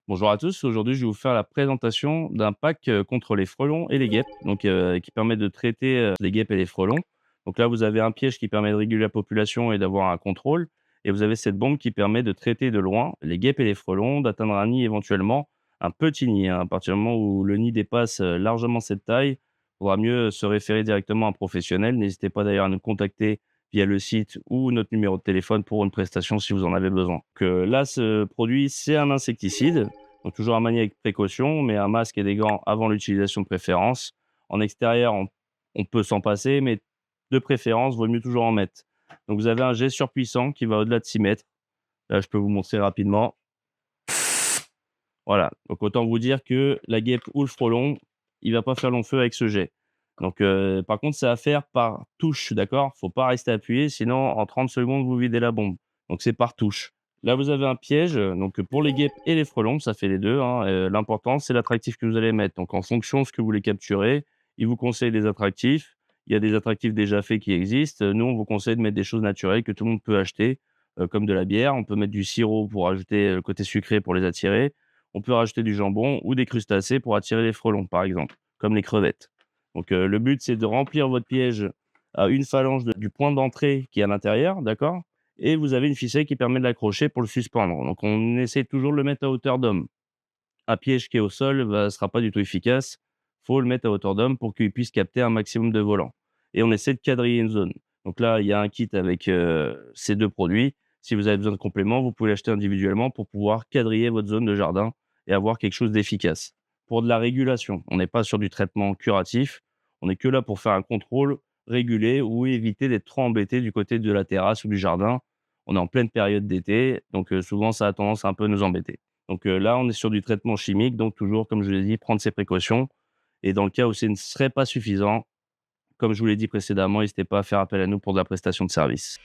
Bonjour à tous, aujourd'hui je vais vous faire la présentation d'un pack contre les frelons et les guêpes, qui permet de traiter les guêpes et les frelons. Donc là vous avez un piège qui permet de réguler la population et d'avoir un contrôle, et vous avez cette bombe qui permet de traiter de loin les guêpes et les frelons, d'atteindre un nid éventuellement, un petit nid, hein. À partir du moment où le nid dépasse largement cette taille, il faudra mieux se référer directement à un professionnel. N'hésitez pas d'ailleurs à nous contacter via le site ou notre numéro de téléphone pour une prestation si vous en avez besoin. Là, ce produit, c'est un insecticide. Donc toujours à manier avec précaution, on met un masque et des gants avant l'utilisation de préférence. En extérieur, on peut s'en passer, mais de préférence, vaut mieux toujours en mettre. Donc vous avez un jet surpuissant qui va au-delà de 6 mètres. Là, je peux vous montrer rapidement. Voilà, donc autant vous dire que la guêpe ou le frelon, il va pas faire long feu avec ce jet. Par contre, c'est à faire par touche, d'accord? Faut pas rester appuyé, sinon en 30 secondes, vous videz la bombe. Donc c'est par touche. Là, vous avez un piège, pour les guêpes et les frelons, ça fait les 2, hein, l'important, c'est l'attractif que vous allez mettre. Donc en fonction de ce que vous voulez capturer, il vous conseille des attractifs. Il y a des attractifs déjà faits qui existent. Nous, on vous conseille de mettre des choses naturelles que tout le monde peut acheter, comme de la bière. On peut mettre du sirop pour ajouter le côté sucré pour les attirer. On peut rajouter du jambon ou des crustacés pour attirer les frelons, par exemple, comme les crevettes. Le but, c'est de remplir votre piège à une phalange du point d'entrée qui est à l'intérieur, d'accord? Et vous avez une ficelle qui permet de l'accrocher pour le suspendre. Donc, on essaie toujours de le mettre à hauteur d'homme. Un piège qui est au sol ne sera pas du tout efficace. Faut le mettre à hauteur d'homme pour qu'il puisse capter un maximum de volants. Et on essaie de quadriller une zone. Donc là, il y a un kit avec ces deux produits. Si vous avez besoin de compléments, vous pouvez l'acheter individuellement pour pouvoir quadriller votre zone de jardin et avoir quelque chose d'efficace. Pour de la régulation, on n'est pas sur du traitement curatif. On est que là pour faire un contrôle régulé ou éviter d'être trop embêté du côté de la terrasse ou du jardin. On est en pleine période d'été, donc souvent ça a tendance à un peu nous embêter. Là, on est sur du traitement chimique, donc toujours, comme je l'ai dit, prendre ses précautions, et dans le cas où ce ne serait pas suffisant, comme je vous l'ai dit précédemment, n'hésitez pas à faire appel à nous pour de la prestation de service.